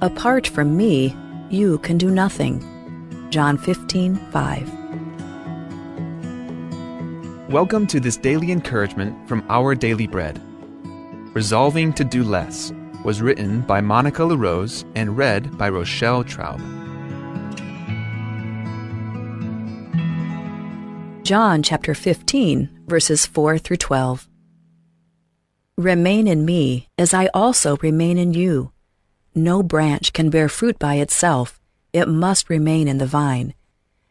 Apart from me, you can do nothing. John 15:5. Welcome to this daily encouragement from Our Daily Bread. Resolving to Do Less was written by Monica LaRose and read by Rochelle Traub. John chapter 15, verses 4 through 12. Remain in me, as I also remain in you. No branch can bear fruit by itself. It must remain in the vine.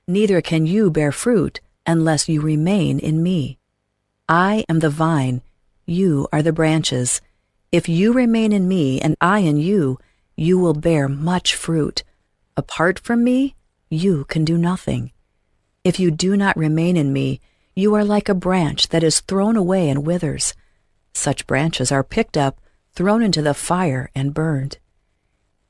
Neither can you bear fruit unless you remain in me. I am the vine, you are the branches. If you remain in me and I in you, you will bear much fruit. Apart from me, you can do nothing. If you do not remain in me, you are like a branch that is thrown away and withers. Such branches are picked up, thrown into the fire, and burned.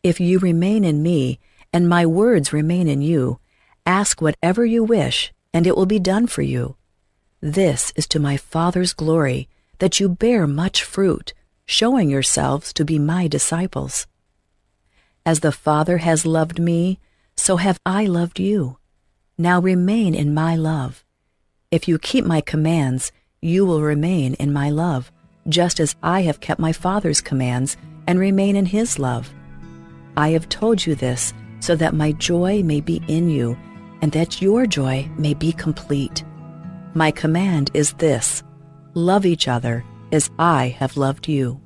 If you remain in me, and my words remain in you, ask whatever you wish, and it will be done for you. This is to my Father's glory, that you bear much fruit, showing yourselves to be my disciples. As the Father has loved me, so have I loved you. Now remain in my love. If you keep my commands, you will remain in my love, just as I have kept my Father's commands and remain in his love. I have told you this so that my joy may be in you, and that your joy may be complete. My command is this: love each other as I have loved you.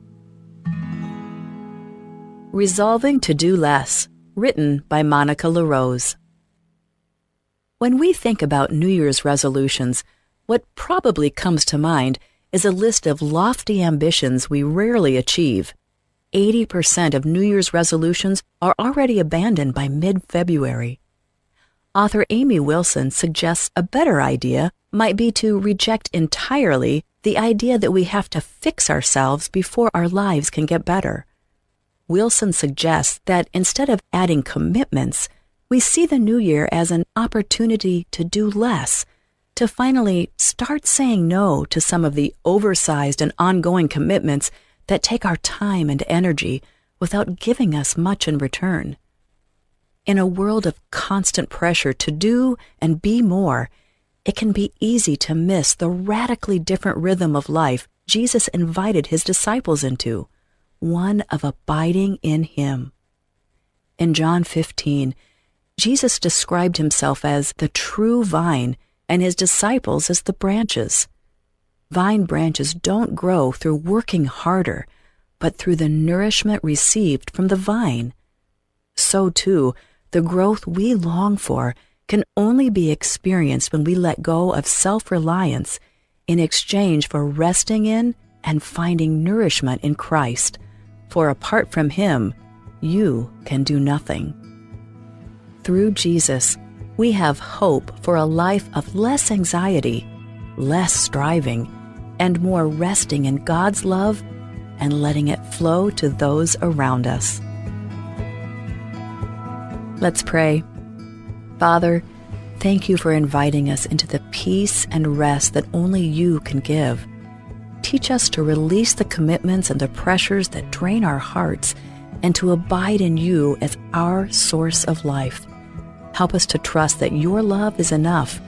Resolving to Do Less, written by Monica LaRose. When we think about New Year's resolutions, what probably comes to mind is a list of lofty ambitions we rarely achieve. 80% of New Year's resolutions are already abandoned by mid-February. Author Amy Wilson suggests a better idea might be to reject entirely the idea that we have to fix ourselves before our lives can get better. Wilson suggests that instead of adding commitments, we see the new year as an opportunity to do less, to finally start saying no to some of the oversized and ongoing commitments that take our time and energy without giving us much in return. In a world of constant pressure to do and be more, it can be easy to miss the radically different rhythm of life Jesus invited his disciples into, one of abiding in him. In John 15, Jesus described himself as the true vine and his disciples as the branches. Vine branches don't grow through working harder, but through the nourishment received from the vine. So too, the growth we long for can only be experienced when we let go of self-reliance in exchange for resting in and finding nourishment in Christ. For apart from him, you can do nothing. Through Jesus, we have hope for a life of less anxiety, less striving, and more resting in God's love and letting it flow to those around us. Let's pray. Father, thank you for inviting us into the peace and rest that only you can give. Teach us to release the commitments and the pressures that drain our hearts and to abide in you as our source of life. Help us to trust that your love is enough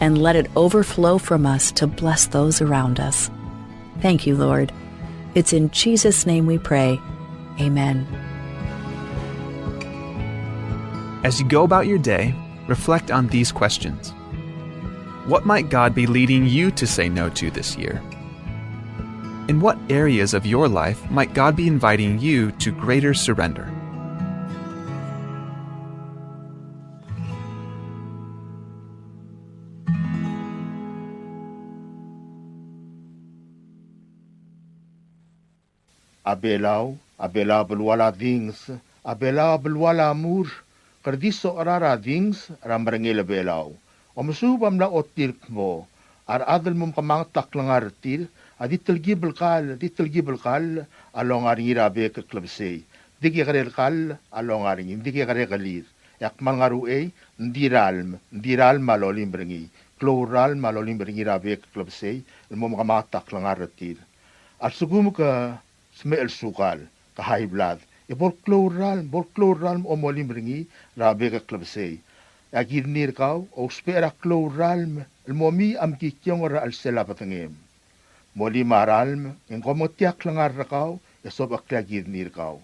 and let it overflow from us to bless those around us. Thank you, Lord. It's in Jesus' name we pray. Amen. As you go about your day, reflect on these questions. What might God be leading you to say no to this year? In what areas of your life might God be inviting you to greater surrender? Abela belwala things, abela belwala mur, kerdiso arara things, rambrangil belau. Omsubam la otirk mo, ar adel mum kamang taklangar tir, aditel gibel kal, along aringira beke klubsei. Digi garel kal, along aringin, digi garegalir. Yak mangaru ndiral malolim bringi, kloral malolim bringira beke klubsei, mum kamang taklangar tir. At sugum ka smel sukal, ka high blood, Bolkloralm o molimringi, rabe ka klabsei. Agirnir kau, o spera kloralm, momi am kikyong ra al selapatangem. Moli maralm, en komotiak langar kau, esob aklagirnir kau.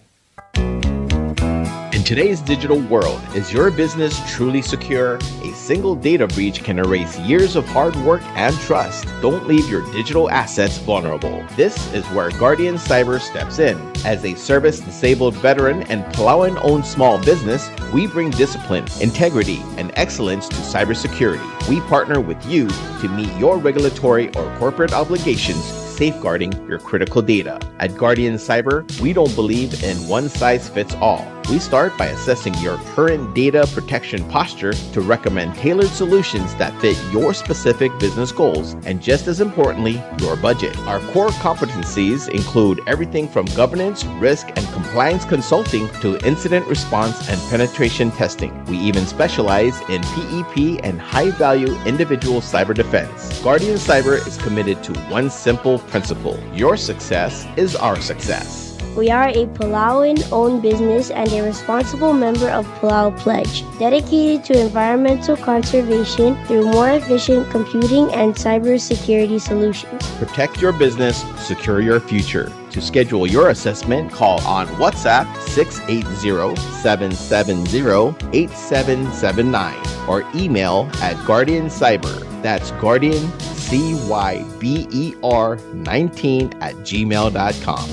In today's digital world, is your business truly secure? A single data breach can erase years of hard work and trust. Don't leave your digital assets vulnerable. This is where Guardian Cyber steps in. As a service-disabled veteran and Palauan-owned small business, we bring discipline, integrity, and excellence to cybersecurity. We partner with you to meet your regulatory or corporate obligations, safeguarding your critical data. At Guardian Cyber, we don't believe in one-size-fits-all. We start by assessing your current data protection posture to recommend tailored solutions that fit your specific business goals and, just as importantly, your budget. Our core competencies include everything from governance, risk, and compliance consulting to incident response and penetration testing. We even specialize in PEP and high-value individual cyber defense. Guardian Cyber is committed to one simple principle: your success is our success. We are a Palauan-owned business and a responsible member of Palau Pledge, dedicated to environmental conservation through more efficient computing and cybersecurity solutions. Protect your business, secure your future. To schedule your assessment, call on WhatsApp 680-770-8779 or email at Guardian Cyber. That's Guardian, CYBER 19@gmail.com.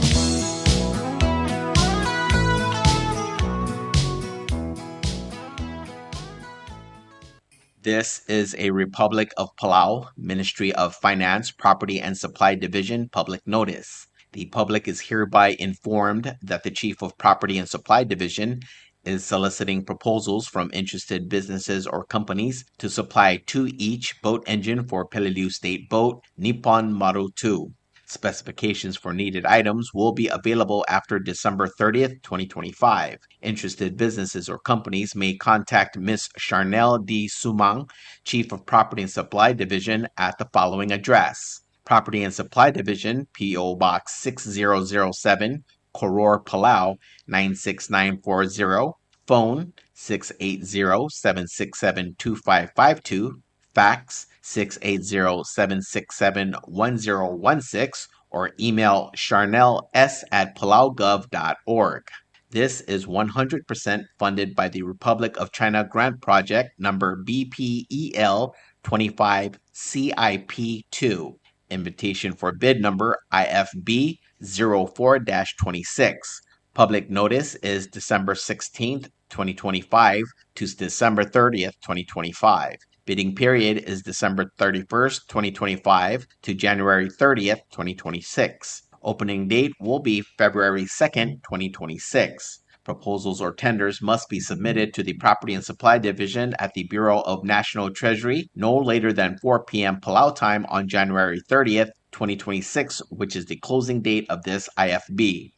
This is a Republic of Palau, Ministry of Finance, Property and Supply Division public notice. The public is hereby informed that the Chief of Property and Supply Division is soliciting proposals from interested businesses or companies to supply to each boat engine for Peleliu State Boat, Nippon Maru 2. Specifications for needed items will be available after December 30th, 2025. Interested businesses or companies may contact Ms. Charnel D. Sumang, Chief of Property and Supply Division, at the following address: Property and Supply Division, P.O. Box 6007, Koror, Palau 96940, phone 680-767-2552, fax 680-767-1016, or email charnels@palaugov.org. This is 100% funded by the Republic of China Grant Project number BPEL 25 CIP2. Invitation for bid number IFB 04-26. Public notice is December 16th, 2025 to December 30th, 2025. Bidding period is December 31st, 2025 to January 30th, 2026. Opening date will be February 2nd, 2026. Proposals or tenders must be submitted to the Property and Supply Division at the Bureau of National Treasury no later than 4 p.m. Palau time on January 30th, 2026, which is the closing date of this IFB.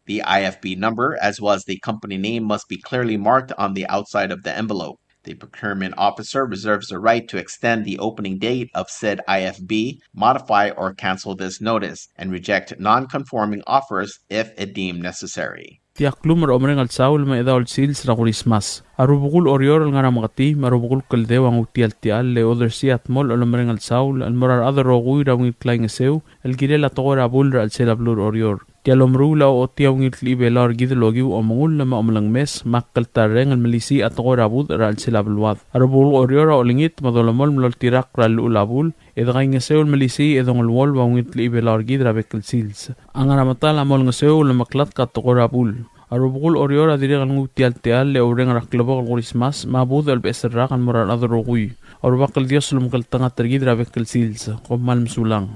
The IFB number, as well as the company name, must be clearly marked on the outside of the envelope. The procurement officer reserves the right to extend the opening date of said IFB, modify or cancel this notice, and reject non-conforming offers if it deemed necessary. Tiaklum romreng al saul ma edawal sils na kurismas. Arubukul orior nga ramakati, marubukul kaldew ang utial tial le other siat mol romreng al saul, al morar other rogui rawing klaing sew, el girela tokora bulra al selablur orior. Tialomrula o tiawngil libelar gidlogiu o mangul na maamlang mes, makal tareng al malisi at tokora bud ra al selabluad. Arubukul orior o lingit madolamol mlol tirak ra al ulabul, edgay nga sew al malisi edong al wol wangit libelar gidra bekal sils. Ang aramatal amol nga sew al maklat ka tokora bul. Arubukul orior adiri ngu tial le oreng raklabo al kurismas mabud al besrak al morar adrogui. Arubakal dios lumkal tanga tergidra bekal sils, komal msulang.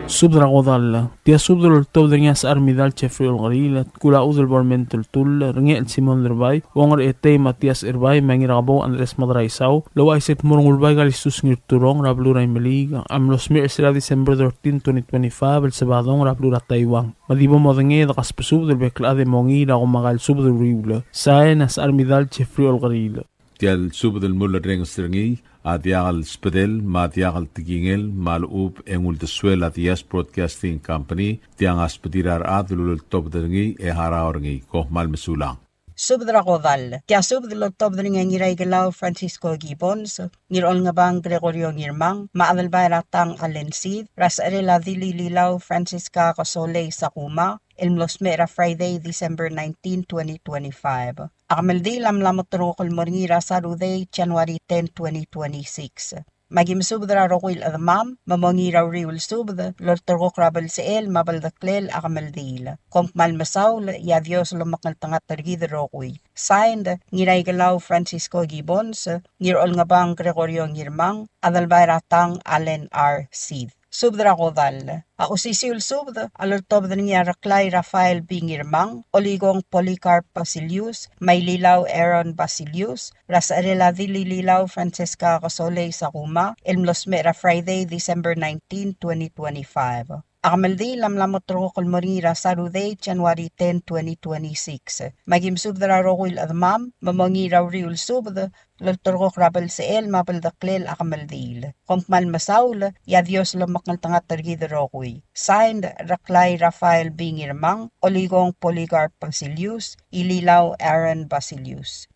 Subdra godal, tia subdra el todrias armidal chefril garil, kula udel bormentul tul, ringel Simon Derbay, wonger ete Matias Erbay, mangirabo Andres Madraisau, lo aiset murungulbay galistus ngirturong rablura imelig, am los mir sera December 13, 2025, el sabadong rablura Taiwan. Madibo modenge da kaspesub del bekla de mongi la gomagal subdra rible, saen as armidal chefril garil. Tial subdra el mulla reng strengi, Adiagal spedel, madiagal tigingel, malub engul desuel Adias Broadcasting Company, tiang aspedirar adlul top dengi haraorngi, koh mal mesulang. Subdra Godal, Tia Subdlo top the Ngirai Galau Francisco Gibbons, Nirol Ngabang Gregorio Ngirmang, Maadal Bayratang Alensid, Rasarela Dili Lilau Francisca Cosole Sakuma, El Mlosmera Friday, December 19, 2025. Ameldi Lamlamotro Colmoringira Saturday, January 10, 2026. Magim subdra roquil admam, mamongira riul subda, lortorgo krabal seel, mabaldaklel akamaldil. Kompmal masaul, ya Dios lo makaltangat targid roqui. Signed, ngiray galaw Francisco Gibbons, ngirol ngabang Gregorio Ngirmang, adalbayratang Allen R. Seed. Subdra Godal. Ako sisiul subda, alortob na niya Raklay Rafael B. Ngirmang, Oligong Policarp Basilius, Maylilaw Aaron Basilius, Rasarela Dililaw Francesca Cosole Sakuma, Elmlosmera Friday, December 19, 2025. Akamaldi lamlamotro kolmorira Saturday, January 10, 2026. Magim subdra roquil admam, mamongira riul subda, lortorgo krabal seel mabaldaklel akamaldil. Kompmal masaul, ya Dios lo makaltangat targid roqui. Signed, Raklay Rafael B. Ngirmang, Oligong Policarp Basilius, Ililaw Aaron Basilius.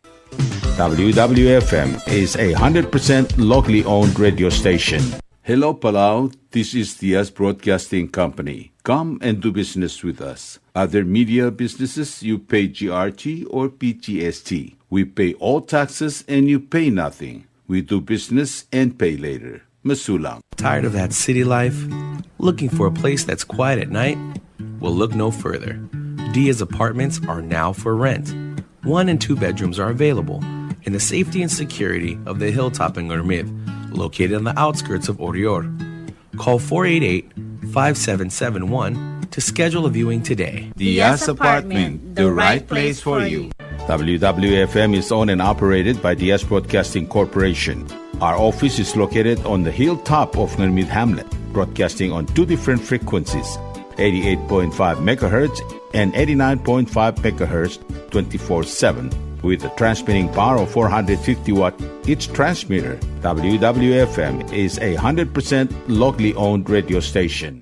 WWFM is a 100% locally owned radio station. Hello, Palau. This is Diaz Broadcasting Company. Come and do business with us. Other media businesses, you pay GRT or PGST. We pay all taxes and you pay nothing. We do business and pay later. Masulang. Tired of that city life? Looking for a place that's quiet at night? Well, look no further. Diaz apartments are now for rent. 1 and 2 bedrooms are available in the safety and security of the Hilltop in Gurmid, located on the outskirts of Orior. Call 488-5771 to schedule a viewing today. Diaz Apartment, the right place for you. WWFM is owned and operated by Diaz Broadcasting Corporation. Our office is located on the hilltop of Gurmid Hamlet, broadcasting on 2 different frequencies, 88.5 MHz and 89.5 MHz 24/7. With a transmitting power of 450 watt each transmitter. WWFM is a 100% locally owned radio station.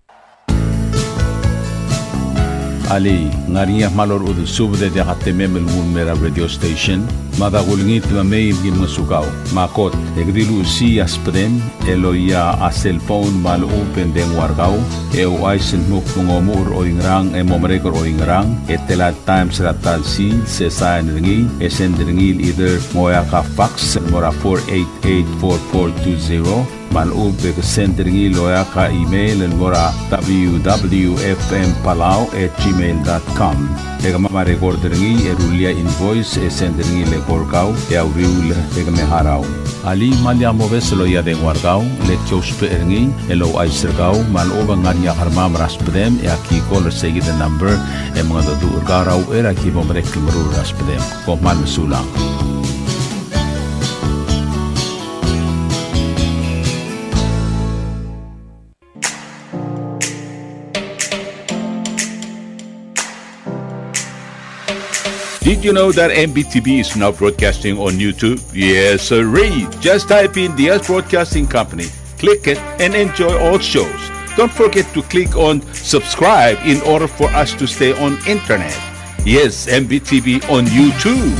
Ali, ngariya malor udu subde de katememel mera radio station. Madagulngit mamay gin masukaw. Makot, egdilu si asprem, eloya a cellphone mal open den wargaw. Aisen muk pungomur oingrang momrekor oingrang. Etelat times ratal si sesayan ringi. Esen ringil either moya ka fax mora 488-4420. Malub ke sendringi loya ka email mora www.fmpalau@gmail.com. Ega mama recorder ngi erulia invoice sendringi le korkau ya uriul ega me harau. Ali malia moves loya de wargau le chospe ngi elo aisergau maloba ngania harma raspedem ya ki call segi the number e mga do urgarau era ki bomrek mru raspedem ko mal sulang. Did you know that MBTV is now broadcasting on YouTube? Yes, sirree. Just type in Diaz Broadcasting Company, click it, and enjoy all shows. Don't forget to click on subscribe in order for us to stay on internet. Yes, MBTV on YouTube.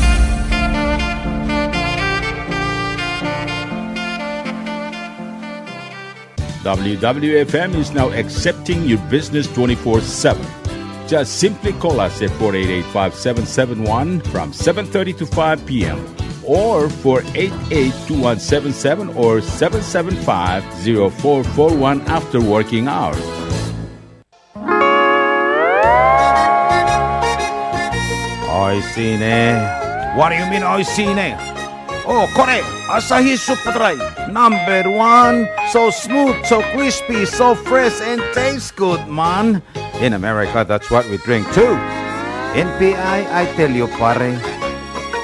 WWFM is now accepting your business 24/7. Just simply call us at 488-5771 from 7:30 to 5 p.m. or 488-2177 or 775-0441 after working hours. Oi, Sine. What do you mean, oi, Sine? Oh, correct. Asahi Super Dry. Number 1. So smooth, so crispy, so fresh, and tastes good, man. In America, that's what we drink too. In PI, I tell you, pare,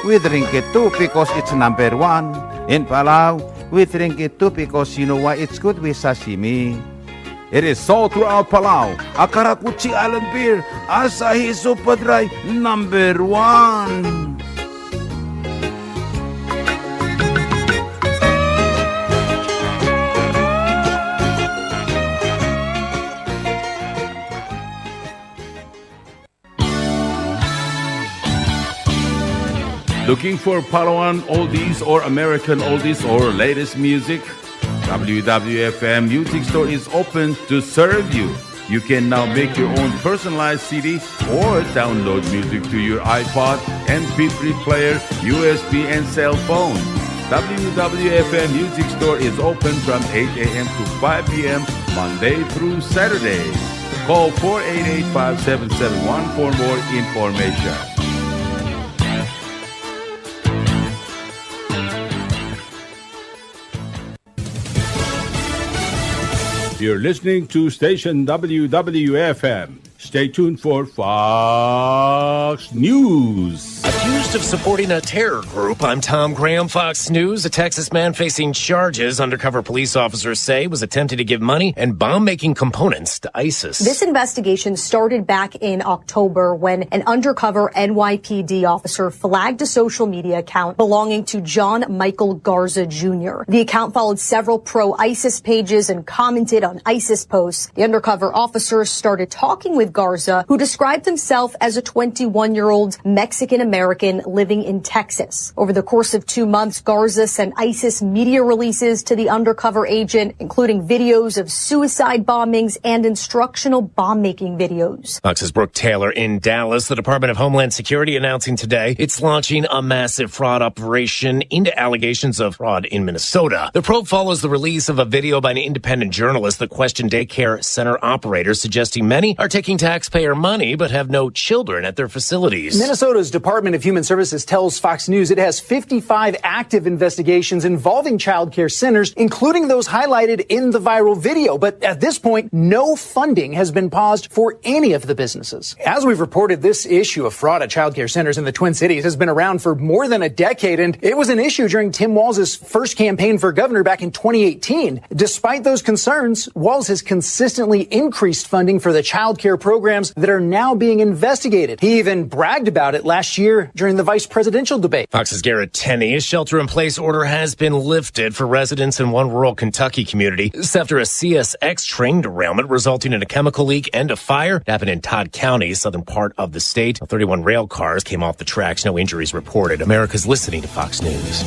we drink it too because it's number 1. In Palau, we drink it too because you know why it's good with sashimi. It is sold throughout Palau. Akarakuchi Island Beer, Asahi Super Dry, number 1. Looking for Palauan oldies or American oldies or latest music? WWFM Music Store is open to serve you. You can now make your own personalized CD or download music to your iPod, MP3 player, USB, and cell phone. WWFM Music Store is open from 8 a.m. to 5 p.m. Monday through Saturday. Call 488-5771 for more information. You're listening to station WWFM. Stay tuned for Fox News. Accused of supporting a terror group, I'm Tom Graham, Fox News. A Texas man facing charges, undercover police officers say, was attempting to give money and bomb-making components to ISIS. This investigation started back in October when an undercover NYPD officer flagged a social media account belonging to John Michael Garza Jr. The account followed several pro-ISIS pages and commented on ISIS posts. The undercover officer started talking with Garza, who described himself as a 21-year-old Mexican-American living in Texas. Over the course of 2 months, Garza sent ISIS media releases to the undercover agent, including videos of suicide bombings and instructional bomb-making videos. Fox's Brooke Taylor in Dallas. The Department of Homeland Security announcing today it's launching a massive fraud operation into allegations of fraud in Minnesota. The probe follows the release of a video by an independent journalist that questioned daycare center operators, suggesting many are taking taxpayer money but have no children at their facilities. Minnesota's Department of Human Services tells Fox News it has 55 active investigations involving child care centers, including those highlighted in the viral video. But at this point, no funding has been paused for any of the businesses. As we've reported, this issue of fraud at child care centers in the Twin Cities has been around for more than a decade, and it was an issue during Tim Walz's first campaign for governor back in 2018. Despite those concerns, Walz has consistently increased funding for the child care programs that are now being investigated. He even bragged about it last year during the vice presidential debate. Fox's Garrett Tenney. A shelter-in-place order has been lifted for residents in one rural Kentucky community. This after a CSX train derailment resulting in a chemical leak and a fire. It happened in Todd County, southern part of the state. 31 rail cars came off the tracks. No injuries reported. America's listening to Fox News.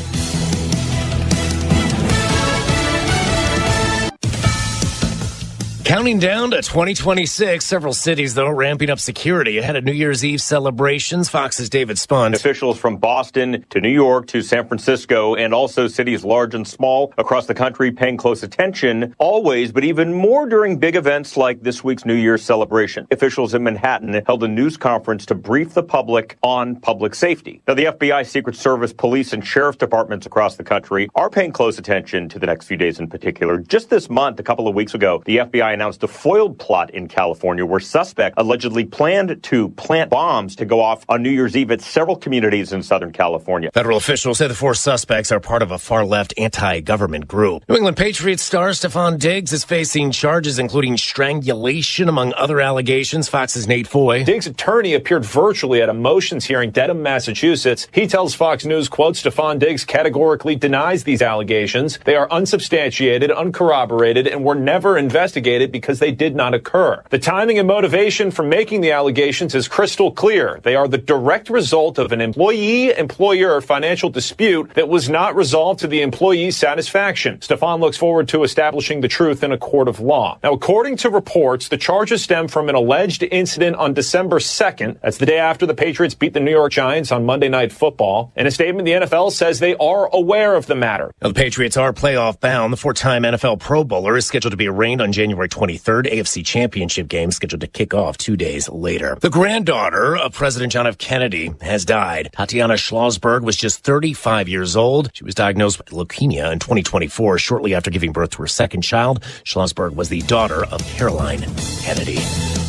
Counting down to 2026, several cities, though, ramping up security ahead of New Year's Eve celebrations. Fox's David Spunt. Officials from Boston to New York to San Francisco and also cities large and small across the country paying close attention always, but even more during big events like this week's New Year's celebration. Officials in Manhattan held a news conference to brief the public on public safety. Now, the FBI, Secret Service, police, and sheriff's departments across the country are paying close attention to the next few days in particular. Just this month, a couple of weeks ago, the FBI announced a foiled plot in California where suspects allegedly planned to plant bombs to go off on New Year's Eve at several communities in Southern California. Federal officials say the four suspects are part of a far-left anti-government group. New England Patriots star Stephon Diggs is facing charges including strangulation, among other allegations. Fox's Nate Foy. Diggs' attorney appeared virtually at a motions hearing in Dedham, Massachusetts. He tells Fox News, quote, Stephon Diggs categorically denies these allegations. They are unsubstantiated, uncorroborated, and were never investigated because they did not occur. The timing and motivation for making the allegations is crystal clear. They are the direct result of an employee-employer financial dispute that was not resolved to the employee's satisfaction. Stephon looks forward to establishing the truth in a court of law. Now, according to reports, the charges stem from an alleged incident on December 2nd. That's the day after the Patriots beat the New York Giants on Monday Night Football. In a statement, the NFL says they are aware of the matter. Now, the Patriots are playoff bound. The four-time NFL Pro Bowler is scheduled to be arraigned on January 23rd. AFC Championship game scheduled to kick off 2 days later. The granddaughter of President John F. Kennedy has died. Tatiana Schlossberg was just 35 years old. She was diagnosed with leukemia in 2024, shortly after giving birth to her second child. Schlossberg was the daughter of Caroline Kennedy.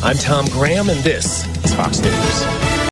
I'm Tom Graham, and this is Fox News.